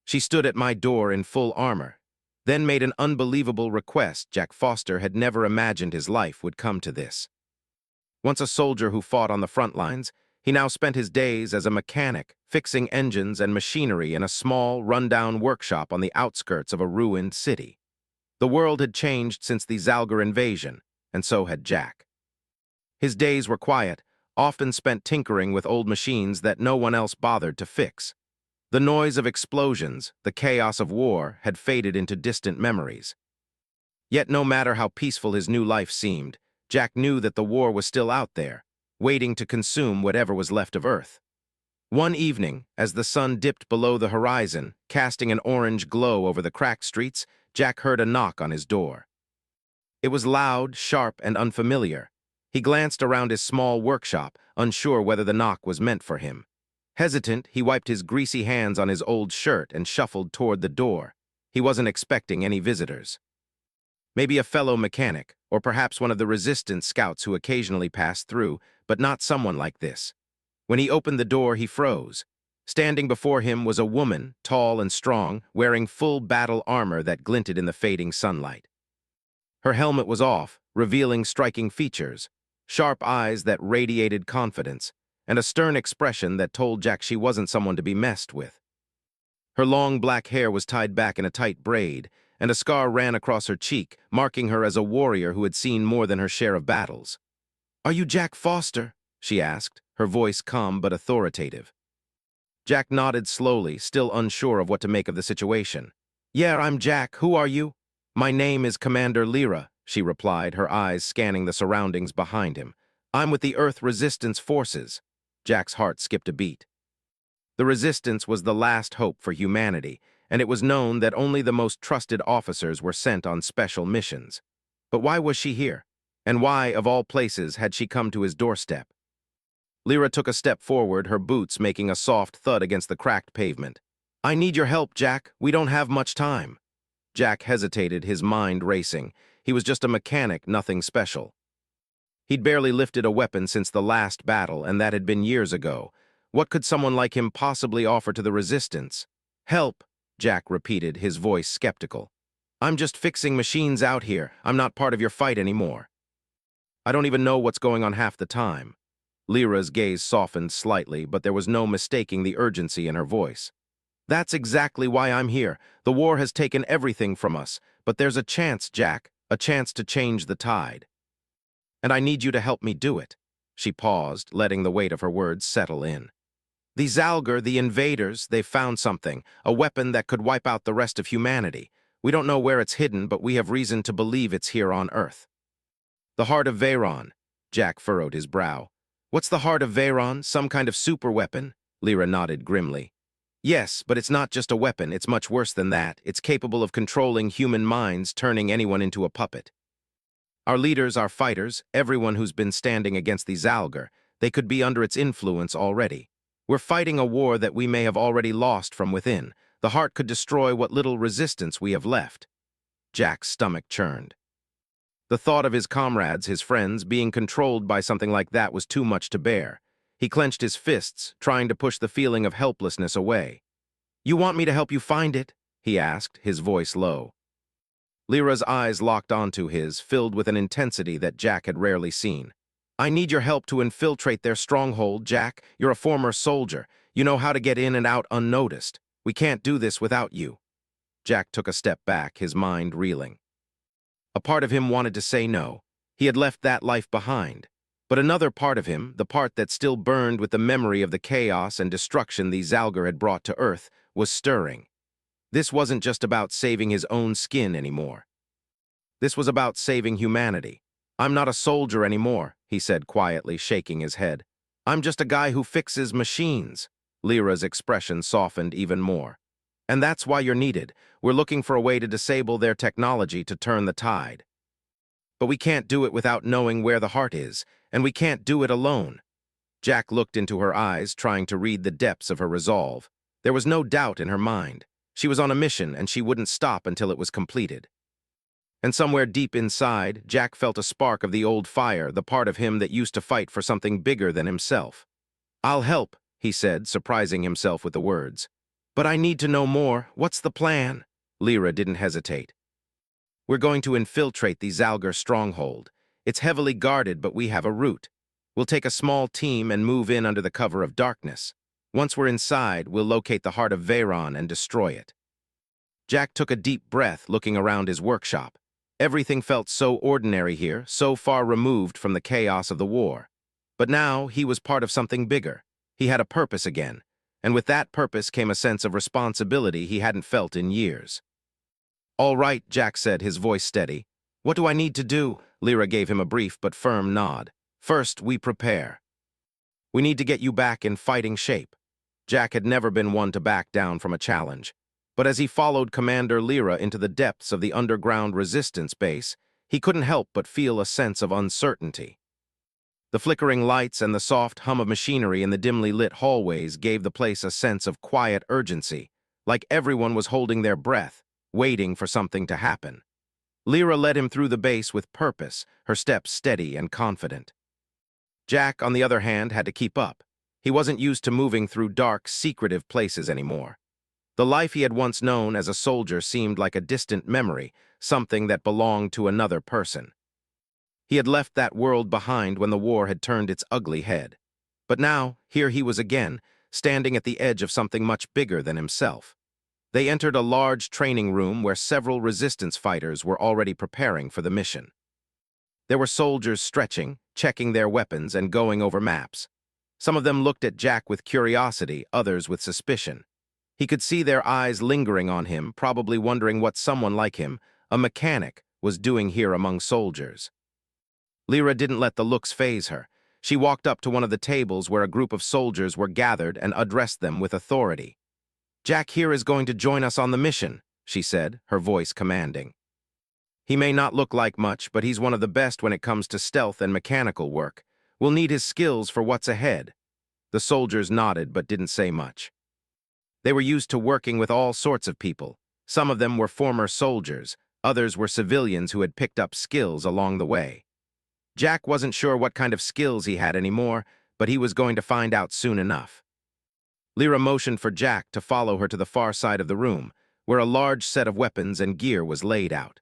She stood at my door in full armor, then made an unbelievable request. Jack Foster had never imagined his life would come to this. Once a soldier who fought on the front lines, he now spent his days as a mechanic, fixing engines and machinery in a small, run-down workshop on the outskirts of a ruined city. The world had changed since the Zalgar invasion, and so had Jack. His days were quiet, often spent tinkering with old machines that no one else bothered to fix. The noise of explosions, the chaos of war, had faded into distant memories. Yet no matter how peaceful his new life seemed, Jack knew that the war was still out there, waiting to consume whatever was left of Earth. One evening, as the sun dipped below the horizon, casting an orange glow over the cracked streets, Jack heard a knock on his door. It was loud, sharp, and unfamiliar. He glanced around his small workshop, unsure whether the knock was meant for him. Hesitant, he wiped his greasy hands on his old shirt and shuffled toward the door. He wasn't expecting any visitors. Maybe a fellow mechanic, or perhaps one of the resistance scouts who occasionally passed through, but not someone like this. When he opened the door, he froze. Standing before him was a woman, tall and strong, wearing full battle armor that glinted in the fading sunlight. Her helmet was off, revealing striking features, sharp eyes that radiated confidence, and a stern expression that told Jack she wasn't someone to be messed with. Her long black hair was tied back in a tight braid, and a scar ran across her cheek, marking her as a warrior who had seen more than her share of battles. "Are you Jack Foster?" she asked, her voice calm but authoritative. Jack nodded slowly, still unsure of what to make of the situation. "Yeah, I'm Jack. Who are you?" "My name is Commander Lyra," she replied, her eyes scanning the surroundings behind him. "I'm with the Earth Resistance Forces." Jack's heart skipped a beat. The Resistance was the last hope for humanity, and it was known that only the most trusted officers were sent on special missions. But why was she here? And why, of all places, had she come to his doorstep? Lyra took a step forward, her boots making a soft thud against the cracked pavement. "I need your help, Jack. We don't have much time." Jack hesitated, his mind racing. He was just a mechanic, nothing special. He'd barely lifted a weapon since the last battle, and that had been years ago. What could someone like him possibly offer to the Resistance? "Help," Jack repeated, his voice skeptical. "I'm just fixing machines out here. I'm not part of your fight anymore." "I don't even know what's going on half the time." Lyra's gaze softened slightly, but there was no mistaking the urgency in her voice. "That's exactly why I'm here. The war has taken everything from us, but there's a chance, Jack, a chance to change the tide. And I need you to help me do it." She paused, letting the weight of her words settle in. "The Zalgar, the invaders, they've found something, a weapon that could wipe out the rest of humanity. We don't know where it's hidden, but we have reason to believe it's here on Earth." "The Heart of Veyron," Jack furrowed his brow. "What's the Heart of Veyron? Some kind of super weapon?" Lyra nodded grimly. "Yes, but it's not just a weapon, it's much worse than that. It's capable of controlling human minds, turning anyone into a puppet. Our leaders, our fighters, everyone who's been standing against the Zalgar, they could be under its influence already. We're fighting a war that we may have already lost from within. The heart could destroy what little resistance we have left." Jack's stomach churned. The thought of his comrades, his friends, being controlled by something like that was too much to bear. He clenched his fists, trying to push the feeling of helplessness away. "You want me to help you find it?" he asked, his voice low. Lyra's eyes locked onto his, filled with an intensity that Jack had rarely seen. "I need your help to infiltrate their stronghold, Jack. You're a former soldier. You know how to get in and out unnoticed. We can't do this without you." Jack took a step back, his mind reeling. A part of him wanted to say no. He had left that life behind. But another part of him, the part that still burned with the memory of the chaos and destruction the Zalgar had brought to Earth, was stirring. This wasn't just about saving his own skin anymore. This was about saving humanity. "I'm not a soldier anymore," he said quietly, shaking his head. "I'm just a guy who fixes machines." Lyra's expression softened even more. "And that's why you're needed. We're looking for a way to disable their technology to turn the tide. But we can't do it without knowing where the heart is, and we can't do it alone." Jack looked into her eyes, trying to read the depths of her resolve. There was no doubt in her mind. She was on a mission, and she wouldn't stop until it was completed. And somewhere deep inside, Jack felt a spark of the old fire, the part of him that used to fight for something bigger than himself. "I'll help," he said, surprising himself with the words. But I need to know more. What's the plan? Lyra didn't hesitate. We're going to infiltrate the Zalgar stronghold. It's heavily guarded, but we have a route. We'll take a small team and move in under the cover of darkness. Once we're inside, we'll locate the heart of Veyron and destroy it. Jack took a deep breath, looking around his workshop. Everything felt so ordinary here, so far removed from the chaos of the war. But now he was part of something bigger. He had a purpose again, and with that purpose came a sense of responsibility he hadn't felt in years. "All right," Jack said, his voice steady. "What do I need to do?" Lyra gave him a brief but firm nod. "First, we prepare. We need to get you back in fighting shape." Jack had never been one to back down from a challenge. But as he followed Commander Lyra into the depths of the underground resistance base, he couldn't help but feel a sense of uncertainty. The flickering lights and the soft hum of machinery in the dimly lit hallways gave the place a sense of quiet urgency, like everyone was holding their breath, waiting for something to happen. Lyra led him through the base with purpose, her steps steady and confident. Jack, on the other hand, had to keep up. He wasn't used to moving through dark, secretive places anymore. The life he had once known as a soldier seemed like a distant memory, something that belonged to another person. He had left that world behind when the war had turned its ugly head. But now, here he was again, standing at the edge of something much bigger than himself. They entered a large training room where several resistance fighters were already preparing for the mission. There were soldiers stretching, checking their weapons, and going over maps. Some of them looked at Jack with curiosity, others with suspicion. He could see their eyes lingering on him, probably wondering what someone like him, a mechanic, was doing here among soldiers. Lyra didn't let the looks faze her. She walked up to one of the tables where a group of soldiers were gathered and addressed them with authority. "Jack here is going to join us on the mission," she said, her voice commanding. "He may not look like much, but he's one of the best when it comes to stealth and mechanical work. We'll need his skills for what's ahead." The soldiers nodded but didn't say much. They were used to working with all sorts of people. Some of them were former soldiers, others were civilians who had picked up skills along the way. Jack wasn't sure what kind of skills he had anymore, but he was going to find out soon enough. Lyra motioned for Jack to follow her to the far side of the room, where a large set of weapons and gear was laid out.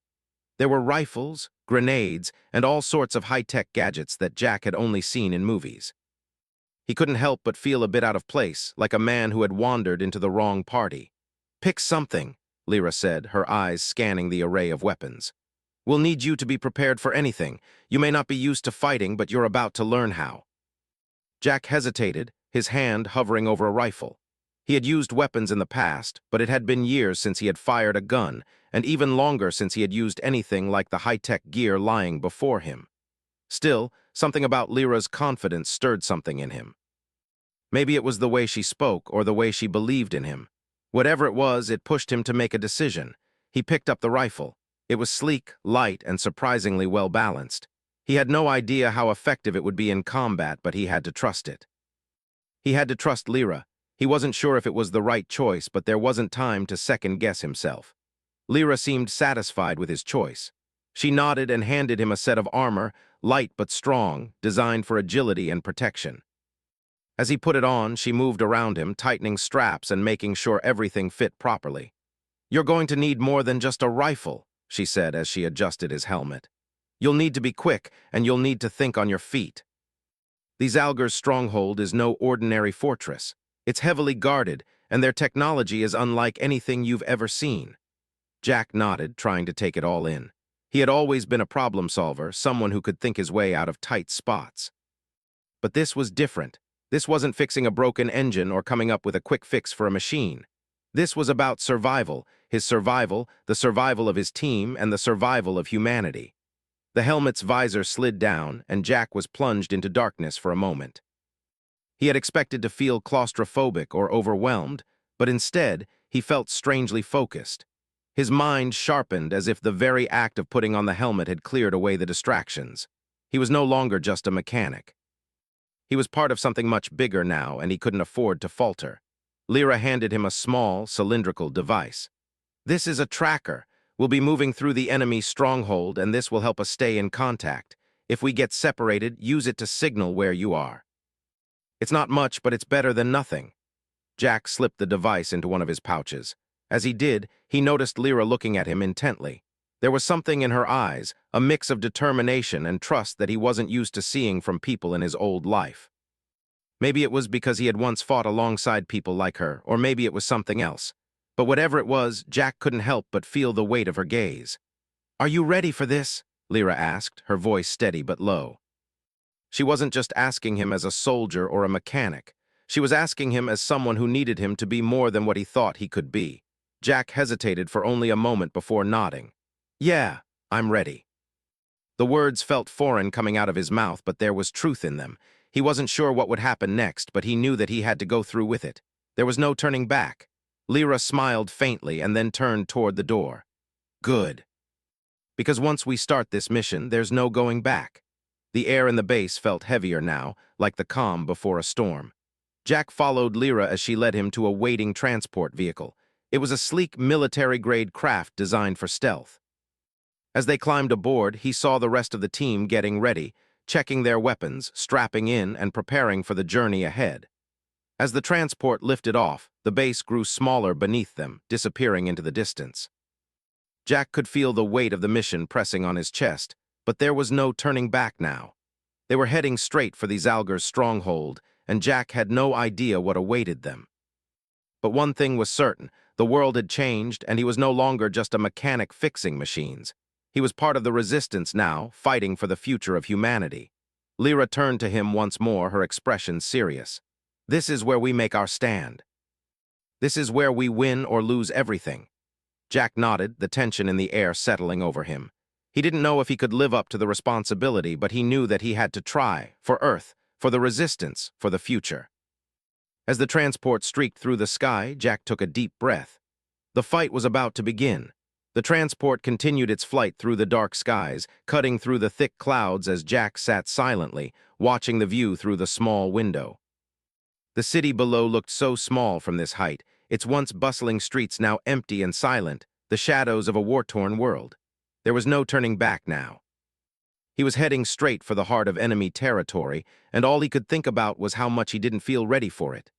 There were rifles, grenades, and all sorts of high-tech gadgets that Jack had only seen in movies. He couldn't help but feel a bit out of place, like a man who had wandered into the wrong party. "Pick something," Lyra said, her eyes scanning the array of weapons. "We'll need you to be prepared for anything. You may not be used to fighting, but you're about to learn how." Jack hesitated, his hand hovering over a rifle. He had used weapons in the past, but it had been years since he had fired a gun, and even longer since he had used anything like the high-tech gear lying before him. Still, something about Lyra's confidence stirred something in him. Maybe it was the way she spoke or the way she believed in him. Whatever it was, it pushed him to make a decision. He picked up the rifle. It was sleek, light, and surprisingly well-balanced. He had no idea how effective it would be in combat, but he had to trust it. He had to trust Lyra. He wasn't sure if it was the right choice, but there wasn't time to second-guess himself. Lyra seemed satisfied with his choice. She nodded and handed him a set of armor, light but strong, designed for agility and protection. As he put it on, she moved around him, tightening straps and making sure everything fit properly. "You're going to need more than just a rifle," she said as she adjusted his helmet. "You'll need to be quick, and you'll need to think on your feet. The Zalgar's stronghold is no ordinary fortress. It's heavily guarded, and their technology is unlike anything you've ever seen." Jack nodded, trying to take it all in. He had always been a problem solver, someone who could think his way out of tight spots. But this was different. This wasn't fixing a broken engine or coming up with a quick fix for a machine. This was about survival, his survival, the survival of his team, and the survival of humanity. The helmet's visor slid down, and Jack was plunged into darkness for a moment. He had expected to feel claustrophobic or overwhelmed, but instead, he felt strangely focused. His mind sharpened as if the very act of putting on the helmet had cleared away the distractions. He was no longer just a mechanic. He was part of something much bigger now, and he couldn't afford to falter. Lyra handed him a small, cylindrical device. "This is a tracker. We'll be moving through the enemy stronghold, and this will help us stay in contact. If we get separated, use it to signal where you are. It's not much, but it's better than nothing." Jack slipped the device into one of his pouches. As he did, he noticed Lyra looking at him intently. There was something in her eyes, a mix of determination and trust that he wasn't used to seeing from people in his old life. Maybe it was because he had once fought alongside people like her, or maybe it was something else. But whatever it was, Jack couldn't help but feel the weight of her gaze. "Are you ready for this?" Lyra asked, her voice steady but low. She wasn't just asking him as a soldier or a mechanic. She was asking him as someone who needed him to be more than what he thought he could be. Jack hesitated for only a moment before nodding. "Yeah, I'm ready." The words felt foreign coming out of his mouth, but there was truth in them. He wasn't sure what would happen next, but he knew that he had to go through with it. There was no turning back. Lyra smiled faintly and then turned toward the door. "Good. Because once we start this mission, there's no going back." The air in the base felt heavier now, like the calm before a storm. Jack followed Lyra as she led him to a waiting transport vehicle. It was a sleek military-grade craft designed for stealth. As they climbed aboard, he saw the rest of the team getting ready, checking their weapons, strapping in, and preparing for the journey ahead. As the transport lifted off, the base grew smaller beneath them, disappearing into the distance. Jack could feel the weight of the mission pressing on his chest, but there was no turning back now. They were heading straight for the Zalgar's stronghold, and Jack had no idea what awaited them. But one thing was certain: the world had changed, and he was no longer just a mechanic fixing machines. He was part of the resistance now, fighting for the future of humanity. Lyra turned to him once more, her expression serious. "This is where we make our stand. This is where we win or lose everything." Jack nodded, the tension in the air settling over him. He didn't know if he could live up to the responsibility, but he knew that he had to try, for Earth, for the resistance, for the future. As the transport streaked through the sky, Jack took a deep breath. The fight was about to begin. The transport continued its flight through the dark skies, cutting through the thick clouds as Jack sat silently, watching the view through the small window. The city below looked so small from this height, its once bustling streets now empty and silent, the shadows of a war-torn world. There was no turning back now. He was heading straight for the heart of enemy territory, and all he could think about was how much he didn't feel ready for it.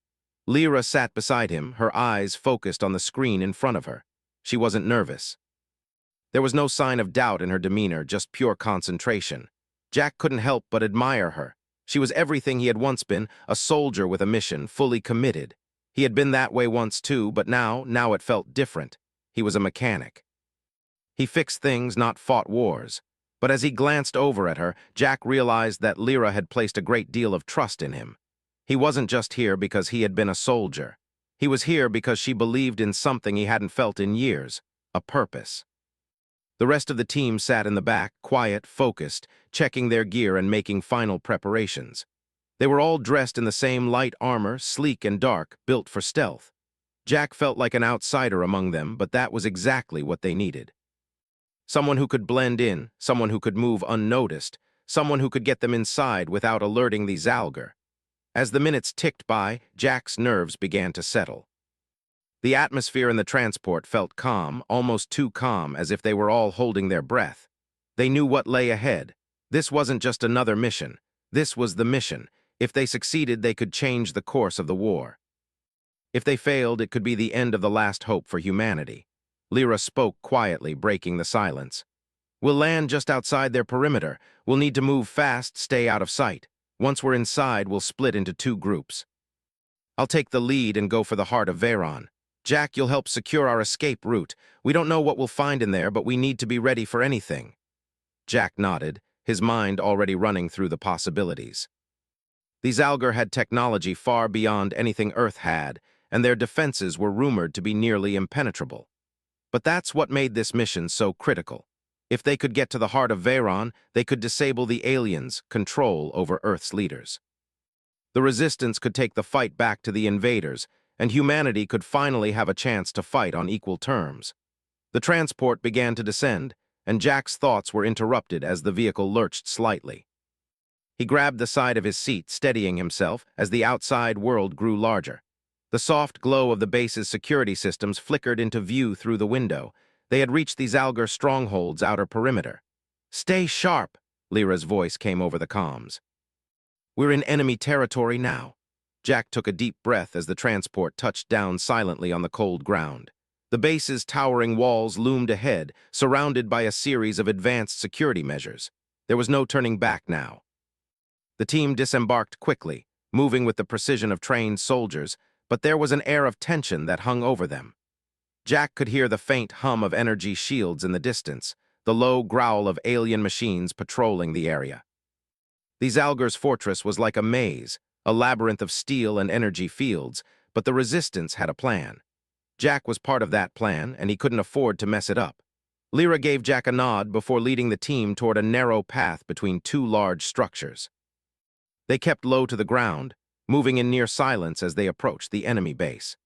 Lyra sat beside him, her eyes focused on the screen in front of her. She wasn't nervous. There was no sign of doubt in her demeanor, just pure concentration. Jack couldn't help but admire her. She was everything he had once been, a soldier with a mission, fully committed. He had been that way once too, but now it felt different. He was a mechanic. He fixed things, not fought wars. But as he glanced over at her, Jack realized that Lyra had placed a great deal of trust in him. He wasn't just here because he had been a soldier. He was here because she believed in something he hadn't felt in years, a purpose. The rest of the team sat in the back, quiet, focused, checking their gear and making final preparations. They were all dressed in the same light armor, sleek and dark, built for stealth. Jack felt like an outsider among them, but that was exactly what they needed. Someone who could blend in, someone who could move unnoticed, someone who could get them inside without alerting the Zalgar. As the minutes ticked by, Jack's nerves began to settle. The atmosphere in the transport felt calm, almost too calm, as if they were all holding their breath. They knew what lay ahead. This wasn't just another mission. This was the mission. If they succeeded, they could change the course of the war. If they failed, it could be the end of the last hope for humanity. Lyra spoke quietly, breaking the silence. "We'll land just outside their perimeter. We'll need to move fast, stay out of sight. Once we're inside, we'll split into 2 groups. I'll take the lead and go for the heart of Veyron. Jack, you'll help secure our escape route. We don't know what we'll find in there, but we need to be ready for anything." Jack nodded, his mind already running through the possibilities. The Zalgar had technology far beyond anything Earth had, and their defenses were rumored to be nearly impenetrable. But that's what made this mission so critical. If they could get to the heart of Veyron, they could disable the aliens' control over Earth's leaders. The Resistance could take the fight back to the invaders, and humanity could finally have a chance to fight on equal terms. The transport began to descend, and Jack's thoughts were interrupted as the vehicle lurched slightly. He grabbed the side of his seat, steadying himself as the outside world grew larger. The soft glow of the base's security systems flickered into view through the window. They had reached the Zalgar stronghold's outer perimeter. "Stay sharp," Lyra's voice came over the comms. "We're in enemy territory now." Jack took a deep breath as the transport touched down silently on the cold ground. The base's towering walls loomed ahead, surrounded by a series of advanced security measures. There was no turning back now. The team disembarked quickly, moving with the precision of trained soldiers, but there was an air of tension that hung over them. Jack could hear the faint hum of energy shields in the distance, the low growl of alien machines patrolling the area. The Zalgar's fortress was like a maze, a labyrinth of steel and energy fields, but the Resistance had a plan. Jack was part of that plan, and he couldn't afford to mess it up. Lyra gave Jack a nod before leading the team toward a narrow path between two large structures. They kept low to the ground, moving in near silence as they approached the enemy base.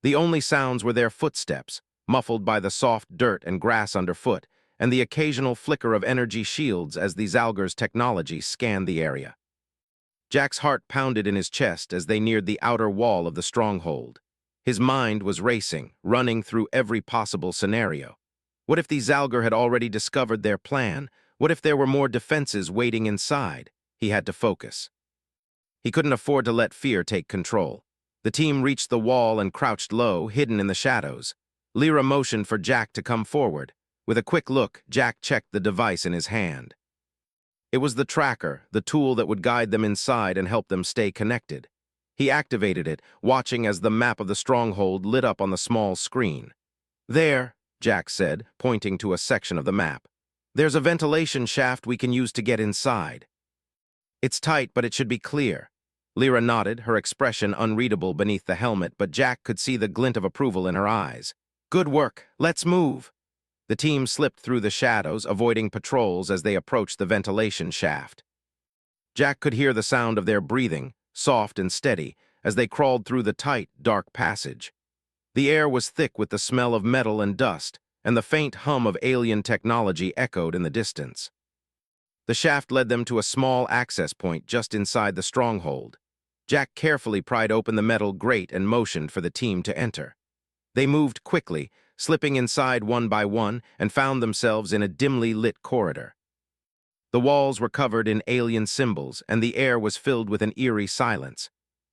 The only sounds were their footsteps, muffled by the soft dirt and grass underfoot, and the occasional flicker of energy shields as the Zalgar's technology scanned the area. Jack's heart pounded in his chest as they neared the outer wall of the stronghold. His mind was racing, running through every possible scenario. What if the Zalgar had already discovered their plan? What if there were more defenses waiting inside? He had to focus. He couldn't afford to let fear take control. The team reached the wall and crouched low, hidden in the shadows. Lyra motioned for Jack to come forward. With a quick look, Jack checked the device in his hand. It was the tracker, the tool that would guide them inside and help them stay connected. He activated it, watching as the map of the stronghold lit up on the small screen. "There," Jack said, pointing to a section of the map. "There's a ventilation shaft we can use to get inside. It's tight, but it should be clear." Lyra nodded, her expression unreadable beneath the helmet, but Jack could see the glint of approval in her eyes. "Good work. Let's move." The team slipped through the shadows, avoiding patrols as they approached the ventilation shaft. Jack could hear the sound of their breathing, soft and steady, as they crawled through the tight, dark passage. The air was thick with the smell of metal and dust, and the faint hum of alien technology echoed in the distance. The shaft led them to a small access point just inside the stronghold. Jack carefully pried open the metal grate and motioned for the team to enter. They moved quickly, slipping inside one by one, and found themselves in a dimly lit corridor. The walls were covered in alien symbols, and the air was filled with an eerie silence.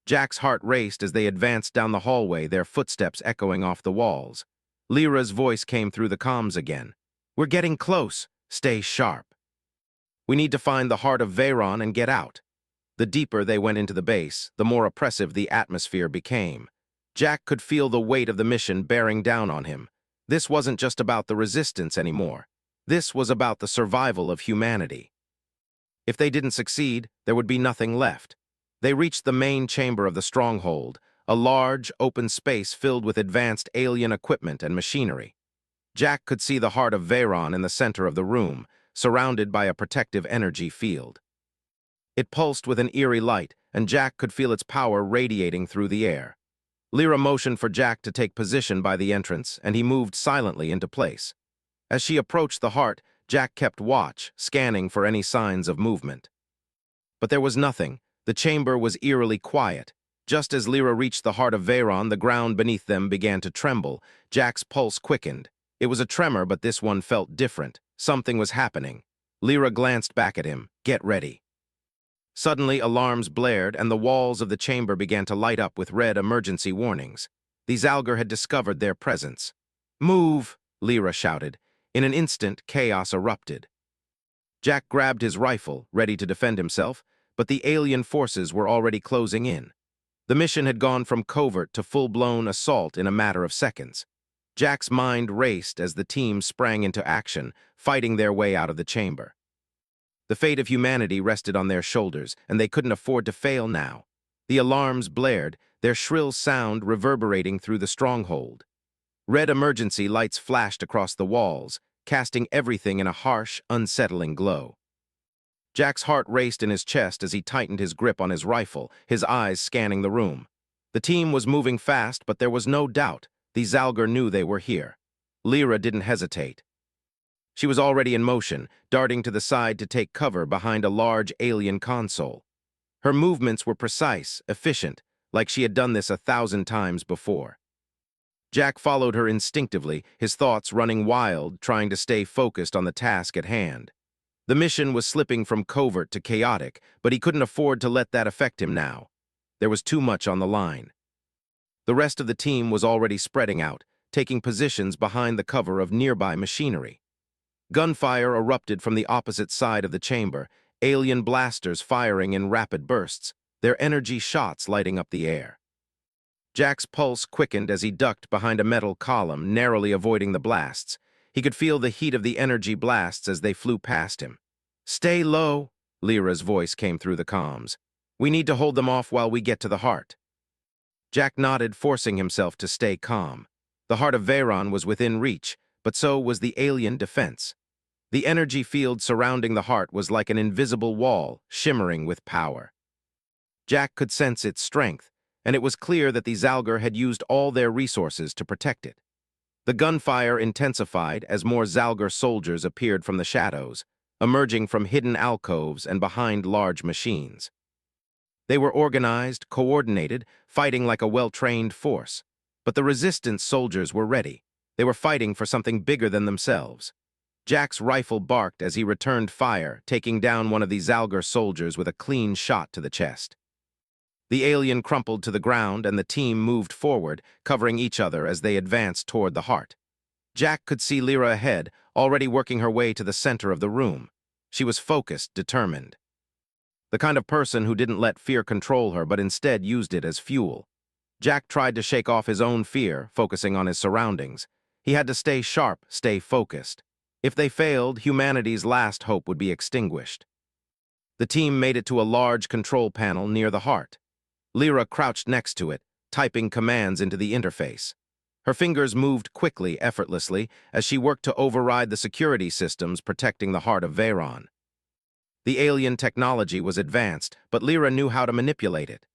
Jack's heart raced as they advanced down the hallway, their footsteps echoing off the walls. Lyra's voice came through the comms again. "We're getting close. Stay sharp. We need to find the heart of Veyron and get out." The deeper they went into the base, the more oppressive the atmosphere became. Jack could feel the weight of the mission bearing down on him. This wasn't just about the Resistance anymore. This was about the survival of humanity. If they didn't succeed, there would be nothing left. They reached the main chamber of the stronghold, a large, open space filled with advanced alien equipment and machinery. Jack could see the heart of Veyron in the center of the room, surrounded by a protective energy field. It pulsed with an eerie light, and Jack could feel its power radiating through the air. Lyra motioned for Jack to take position by the entrance, and he moved silently into place. As she approached the heart, Jack kept watch, scanning for any signs of movement. But there was nothing. The chamber was eerily quiet. Just as Lyra reached the heart of Veyron, the ground beneath them began to tremble. Jack's pulse quickened. It was a tremor, but this one felt different. Something was happening. Lyra glanced back at him. "Get ready." Suddenly, alarms blared, and the walls of the chamber began to light up with red emergency warnings. The Zalgar had discovered their presence. "Move!" Lyra shouted. In an instant, chaos erupted. Jack grabbed his rifle, ready to defend himself, but the alien forces were already closing in. The mission had gone from covert to full-blown assault in a matter of seconds. Jack's mind raced as the team sprang into action, fighting their way out of the chamber. The fate of humanity rested on their shoulders, and they couldn't afford to fail now. The alarms blared, their shrill sound reverberating through the stronghold. Red emergency lights flashed across the walls, casting everything in a harsh, unsettling glow. Jack's heart raced in his chest as he tightened his grip on his rifle, his eyes scanning the room. The team was moving fast, but there was no doubt. The Zalgar knew they were here. Lyra didn't hesitate. She was already in motion, darting to the side to take cover behind a large alien console. Her movements were precise, efficient, like she had done this 1,000 times before. Jack followed her instinctively, his thoughts running wild, trying to stay focused on the task at hand. The mission was slipping from covert to chaotic, but he couldn't afford to let that affect him now. There was too much on the line. The rest of the team was already spreading out, taking positions behind the cover of nearby machinery. Gunfire erupted from the opposite side of the chamber, alien blasters firing in rapid bursts, their energy shots lighting up the air. Jack's pulse quickened as he ducked behind a metal column, narrowly avoiding the blasts. He could feel the heat of the energy blasts as they flew past him. "Stay low," Lyra's voice came through the comms. "We need to hold them off while we get to the heart." Jack nodded, forcing himself to stay calm. The heart of Veyron was within reach, but so was the alien defense. The energy field surrounding the heart was like an invisible wall, shimmering with power. Jack could sense its strength, and it was clear that the Zalgar had used all their resources to protect it. The gunfire intensified as more Zalgar soldiers appeared from the shadows, emerging from hidden alcoves and behind large machines. They were organized, coordinated, fighting like a well-trained force. But the resistance soldiers were ready. They were fighting for something bigger than themselves. Jack's rifle barked as he returned fire, taking down one of the Zalgar soldiers with a clean shot to the chest. The alien crumpled to the ground and the team moved forward, covering each other as they advanced toward the heart. Jack could see Lyra ahead, already working her way to the center of the room. She was focused, determined. The kind of person who didn't let fear control her but instead used it as fuel. Jack tried to shake off his own fear, focusing on his surroundings. He had to stay sharp, stay focused. If they failed, humanity's last hope would be extinguished. The team made it to a large control panel near the heart. Lyra crouched next to it, typing commands into the interface. Her fingers moved quickly, effortlessly, as she worked to override the security systems protecting the heart of Veyron. The alien technology was advanced, but Lyra knew how to manipulate it.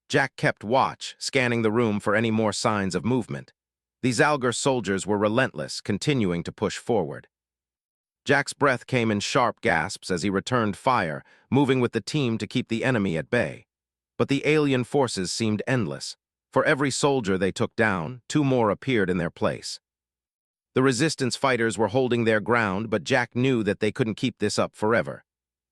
Jack kept watch, scanning the room for any more signs of movement. The Zalgar soldiers were relentless, continuing to push forward. Jack's breath came in sharp gasps as he returned fire, moving with the team to keep the enemy at bay. But the alien forces seemed endless. For every soldier they took down, 2 more appeared in their place. The resistance fighters were holding their ground, but Jack knew that they couldn't keep this up forever.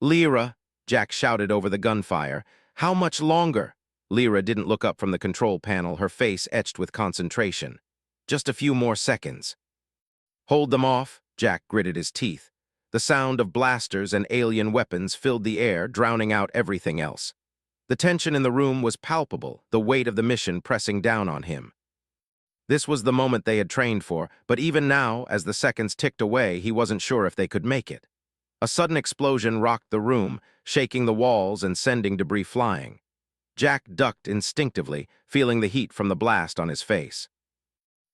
"Lyra," Jack shouted over the gunfire. "How much longer?" Lyra didn't look up from the control panel, her face etched with concentration. "Just a few more seconds." "Hold them off," Jack gritted his teeth. The sound of blasters and alien weapons filled the air, drowning out everything else. The tension in the room was palpable, the weight of the mission pressing down on him. This was the moment they had trained for, but even now, as the seconds ticked away, he wasn't sure if they could make it. A sudden explosion rocked the room, shaking the walls and sending debris flying. Jack ducked instinctively, feeling the heat from the blast on his face.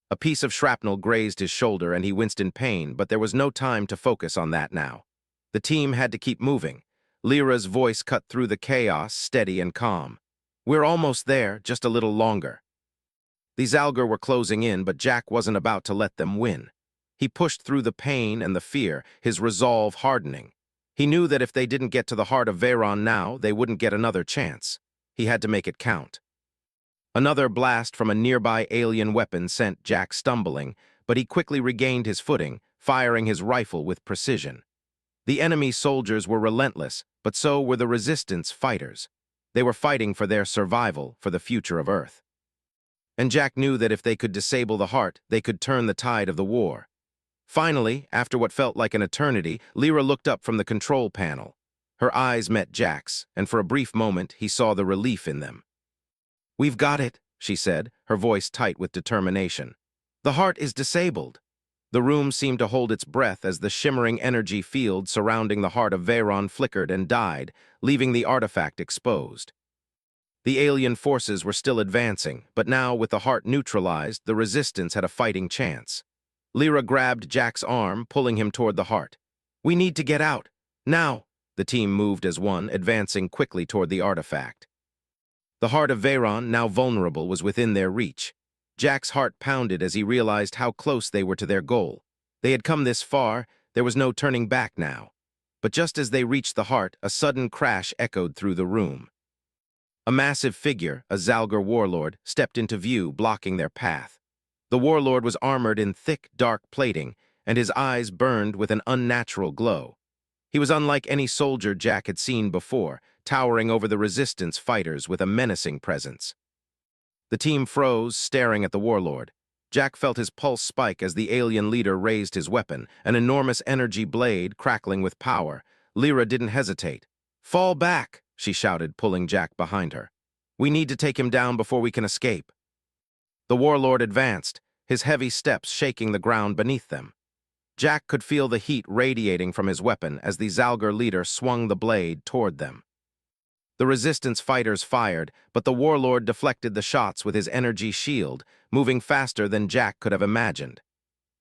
A piece of shrapnel grazed his shoulder and he winced in pain, but there was no time to focus on that now. The team had to keep moving. Lyra's voice cut through the chaos, steady and calm. "We're almost there, just a little longer." The Zalgar were closing in, but Jack wasn't about to let them win. He pushed through the pain and the fear, his resolve hardening. He knew that if they didn't get to the heart of Veyron now, they wouldn't get another chance. He had to make it count. Another blast from a nearby alien weapon sent Jack stumbling, but he quickly regained his footing, firing his rifle with precision. The enemy soldiers were relentless, but so were the resistance fighters. They were fighting for their survival, for the future of Earth. And Jack knew that if they could disable the heart, they could turn the tide of the war. Finally, after what felt like an eternity, Lyra looked up from the control panel. Her eyes met Jack's, and for a brief moment he saw the relief in them. "We've got it," she said, her voice tight with determination. "The heart is disabled." The room seemed to hold its breath as the shimmering energy field surrounding the heart of Veyron flickered and died, leaving the artifact exposed. The alien forces were still advancing, but now, with the heart neutralized, the resistance had a fighting chance. Lyra grabbed Jack's arm, pulling him toward the heart. "We need to get out. Now!" The team moved as one, advancing quickly toward the artifact. The heart of Veyron, now vulnerable, was within their reach. Jack's heart pounded as he realized how close they were to their goal. They had come this far, there was no turning back now. But just as they reached the heart, a sudden crash echoed through the room. A massive figure, a Zalgar warlord, stepped into view, blocking their path. The warlord was armored in thick, dark plating, and his eyes burned with an unnatural glow. He was unlike any soldier Jack had seen before, towering over the resistance fighters with a menacing presence. The team froze, staring at the warlord. Jack felt his pulse spike as the alien leader raised his weapon, an enormous energy blade crackling with power. Lyra didn't hesitate. "Fall back," she shouted, pulling Jack behind her. "We need to take him down before we can escape." The warlord advanced, his heavy steps shaking the ground beneath them. Jack could feel the heat radiating from his weapon as the Zalgar leader swung the blade toward them. The resistance fighters fired, but the warlord deflected the shots with his energy shield, moving faster than Jack could have imagined.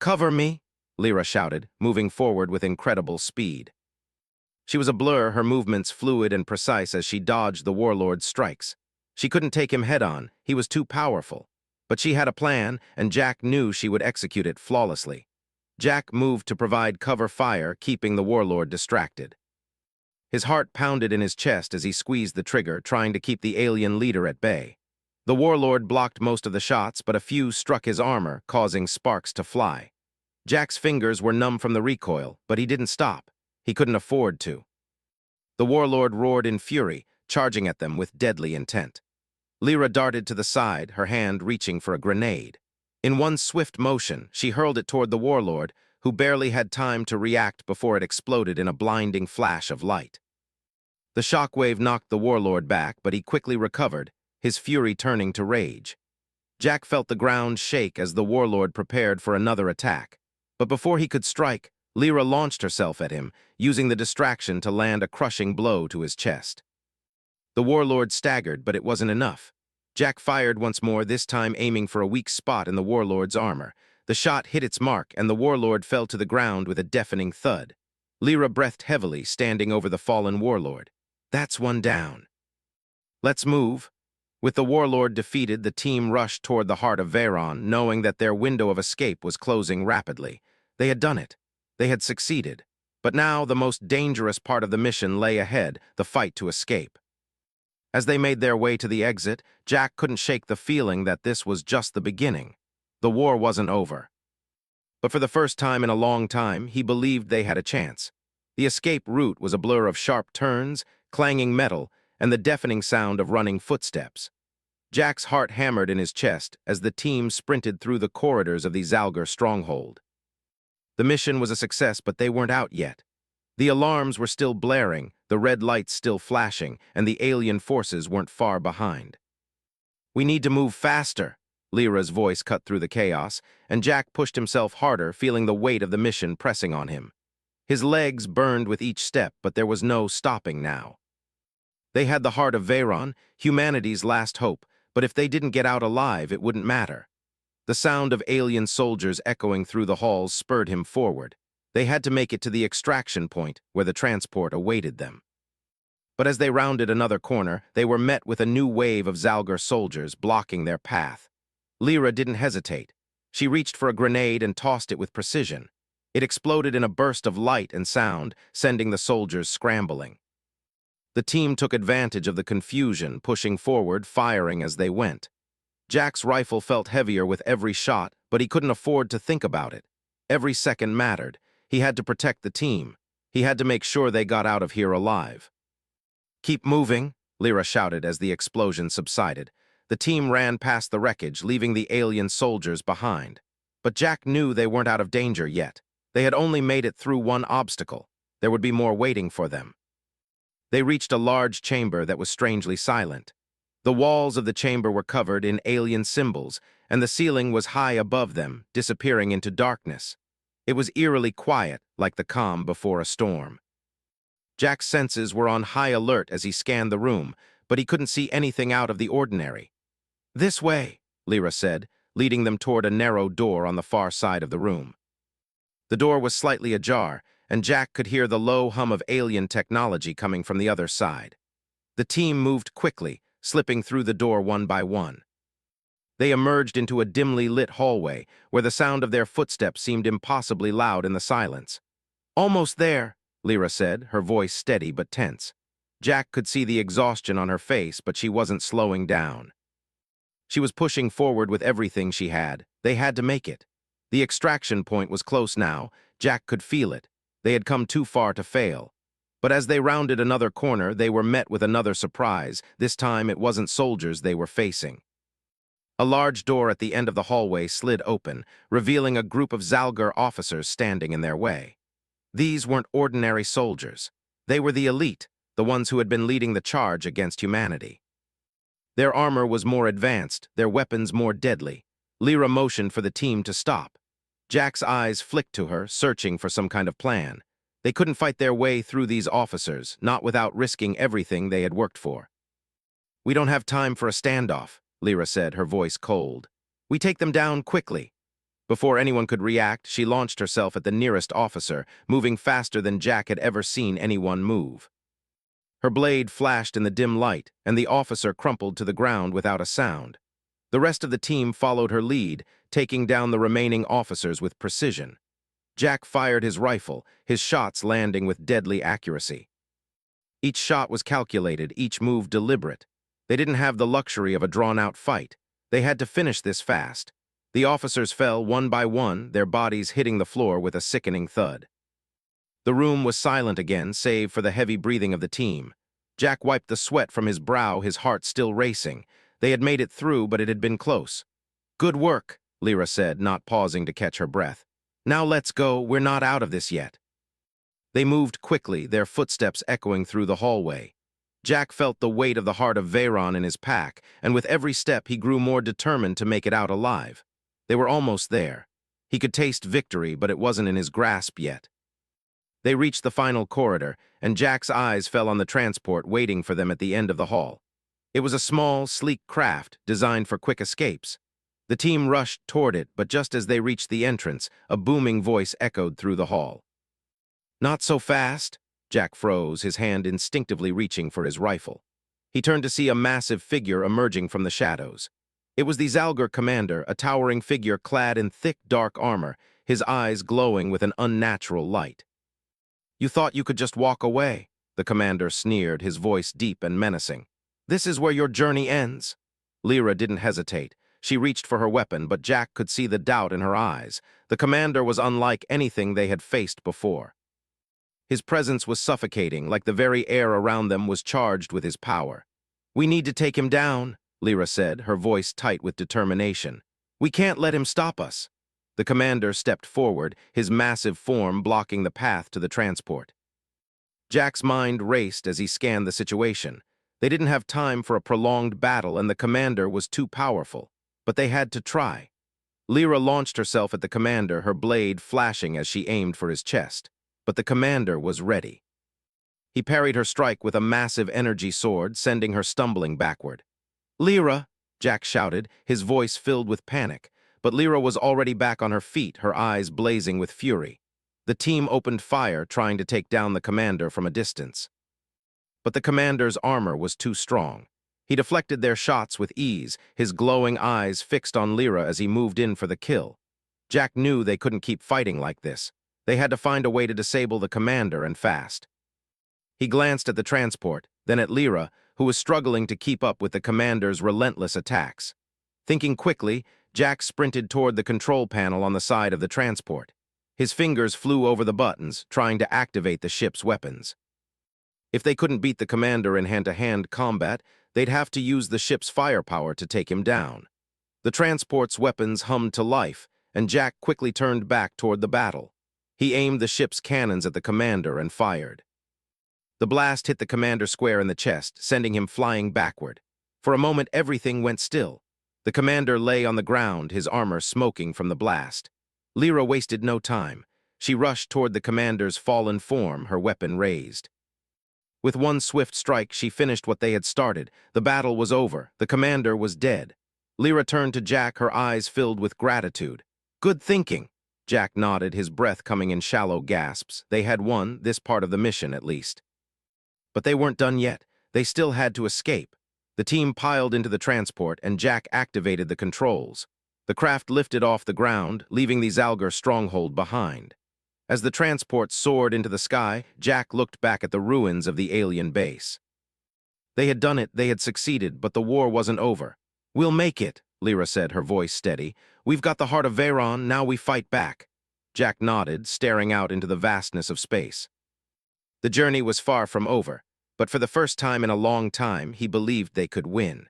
"Cover me," Lyra shouted, moving forward with incredible speed. She was a blur, her movements fluid and precise as she dodged the warlord's strikes. She couldn't take him head-on, he was too powerful. But she had a plan, and Jack knew she would execute it flawlessly. Jack moved to provide cover fire, keeping the warlord distracted. His heart pounded in his chest as he squeezed the trigger, trying to keep the alien leader at bay. The warlord blocked most of the shots, but a few struck his armor, causing sparks to fly. Jack's fingers were numb from the recoil, but he didn't stop. He couldn't afford to. The warlord roared in fury, charging at them with deadly intent. Lyra darted to the side, her hand reaching for a grenade. In one swift motion, she hurled it toward the warlord, who barely had time to react before it exploded in a blinding flash of light. The shockwave knocked the warlord back, but he quickly recovered, his fury turning to rage. Jack felt the ground shake as the warlord prepared for another attack. But before he could strike, Lyra launched herself at him, using the distraction to land a crushing blow to his chest. The warlord staggered, but it wasn't enough. Jack fired once more, this time aiming for a weak spot in the warlord's armor. The shot hit its mark, and the warlord fell to the ground with a deafening thud. Lyra breathed heavily, standing over the fallen warlord. "That's one down. Let's move." With the warlord defeated, the team rushed toward the heart of Veyron, knowing that their window of escape was closing rapidly. They had done it. They had succeeded. But now the most dangerous part of the mission lay ahead, the fight to escape. As they made their way to the exit, Jack couldn't shake the feeling that this was just the beginning. The war wasn't over. But for the first time in a long time, he believed they had a chance. The escape route was a blur of sharp turns, clanging metal, and the deafening sound of running footsteps. Jack's heart hammered in his chest as the team sprinted through the corridors of the Zalgar stronghold. The mission was a success, but they weren't out yet. The alarms were still blaring, the red lights still flashing, and the alien forces weren't far behind. "We need to move faster," Lyra's voice cut through the chaos, and Jack pushed himself harder, feeling the weight of the mission pressing on him. His legs burned with each step, but there was no stopping now. They had the heart of Veyron, humanity's last hope, but if they didn't get out alive, it wouldn't matter. The sound of alien soldiers echoing through the halls spurred him forward. They had to make it to the extraction point, where the transport awaited them. But as they rounded another corner, they were met with a new wave of Zalgar soldiers blocking their path. Lyra didn't hesitate. She reached for a grenade and tossed it with precision. It exploded in a burst of light and sound, sending the soldiers scrambling. The team took advantage of the confusion, pushing forward, firing as they went. Jack's rifle felt heavier with every shot, but he couldn't afford to think about it. Every second mattered. He had to protect the team. He had to make sure they got out of here alive. "Keep moving," Lyra shouted as the explosion subsided. The team ran past the wreckage, leaving the alien soldiers behind. But Jack knew they weren't out of danger yet. They had only made it through one obstacle. There would be more waiting for them. They reached a large chamber that was strangely silent. The walls of the chamber were covered in alien symbols, and the ceiling was high above them, disappearing into darkness. It was eerily quiet, like the calm before a storm. Jack's senses were on high alert as he scanned the room, but he couldn't see anything out of the ordinary. "This way," Lyra said, leading them toward a narrow door on the far side of the room. The door was slightly ajar, and Jack could hear the low hum of alien technology coming from the other side. The team moved quickly, slipping through the door one by one. They emerged into a dimly lit hallway, where the sound of their footsteps seemed impossibly loud in the silence. "Almost there," Lyra said, her voice steady but tense. Jack could see the exhaustion on her face, but she wasn't slowing down. She was pushing forward with everything she had. They had to make it. The extraction point was close now. Jack could feel it. They had come too far to fail. But as they rounded another corner, they were met with another surprise. This time, it wasn't soldiers they were facing. A large door at the end of the hallway slid open, revealing a group of Zalgar officers standing in their way. These weren't ordinary soldiers. They were the elite, the ones who had been leading the charge against humanity. Their armor was more advanced, their weapons more deadly. Lyra motioned for the team to stop. Jack's eyes flicked to her, searching for some kind of plan. They couldn't fight their way through these officers, not without risking everything they had worked for. "We don't have time for a standoff," Lyra said, her voice cold. "We take them down quickly." Before anyone could react, she launched herself at the nearest officer, moving faster than Jack had ever seen anyone move. Her blade flashed in the dim light, and the officer crumpled to the ground without a sound. The rest of the team followed her lead, taking down the remaining officers with precision. Jack fired his rifle, his shots landing with deadly accuracy. Each shot was calculated, each move deliberate. They didn't have the luxury of a drawn-out fight. They had to finish this fast. The officers fell one by one, their bodies hitting the floor with a sickening thud. The room was silent again, save for the heavy breathing of the team. Jack wiped the sweat from his brow, his heart still racing. They had made it through, but it had been close. "Good work," Lyra said, not pausing to catch her breath. "Now let's go, we're not out of this yet." They moved quickly, their footsteps echoing through the hallway. Jack felt the weight of the heart of Veyron in his pack, and with every step he grew more determined to make it out alive. They were almost there. He could taste victory, but it wasn't in his grasp yet. They reached the final corridor, and Jack's eyes fell on the transport waiting for them at the end of the hall. It was a small, sleek craft designed for quick escapes. The team rushed toward it, but just as they reached the entrance, a booming voice echoed through the hall. "Not so fast." Jack froze, his hand instinctively reaching for his rifle. He turned to see a massive figure emerging from the shadows. It was the Zalgar commander, a towering figure clad in thick, dark armor, his eyes glowing with an unnatural light. "You thought you could just walk away?" the commander sneered, his voice deep and menacing. "This is where your journey ends." Lyra didn't hesitate. She reached for her weapon, but Jack could see the doubt in her eyes. The commander was unlike anything they had faced before. His presence was suffocating, like the very air around them was charged with his power. "We need to take him down," Lyra said, her voice tight with determination. "We can't let him stop us." The commander stepped forward, his massive form blocking the path to the transport. Jack's mind raced as he scanned the situation. They didn't have time for a prolonged battle, and the commander was too powerful. But they had to try. Lyra launched herself at the commander, her blade flashing as she aimed for his chest. But the commander was ready. He parried her strike with a massive energy sword, sending her stumbling backward. "Lyra!" Jack shouted, his voice filled with panic. But Lyra was already back on her feet, her eyes blazing with fury. The team opened fire, trying to take down the commander from a distance. But the commander's armor was too strong. He deflected their shots with ease, his glowing eyes fixed on Lyra as he moved in for the kill. Jack knew they couldn't keep fighting like this. They had to find a way to disable the commander, and fast. He glanced at the transport, then at Lyra, who was struggling to keep up with the commander's relentless attacks. Thinking quickly, Jack sprinted toward the control panel on the side of the transport. His fingers flew over the buttons, trying to activate the ship's weapons. If they couldn't beat the commander in hand-to-hand combat, they'd have to use the ship's firepower to take him down. The transport's weapons hummed to life, and Jack quickly turned back toward the battle. He aimed the ship's cannons at the commander and fired. The blast hit the commander square in the chest, sending him flying backward. For a moment, everything went still. The commander lay on the ground, his armor smoking from the blast. Lyra wasted no time. She rushed toward the commander's fallen form, her weapon raised. With one swift strike, she finished what they had started. The battle was over. The commander was dead. Lyra turned to Jack, her eyes filled with gratitude. "Good thinking." Jack nodded, his breath coming in shallow gasps. They had won, this part of the mission at least. But they weren't done yet. They still had to escape. The team piled into the transport, and Jack activated the controls. The craft lifted off the ground, leaving the Zalgar stronghold behind. As the transport soared into the sky, Jack looked back at the ruins of the alien base. They had done it, they had succeeded, but the war wasn't over. "We'll make it," Lyra said, her voice steady. "We've got the heart of Veyron, now we fight back." Jack nodded, staring out into the vastness of space. The journey was far from over, but for the first time in a long time, he believed they could win.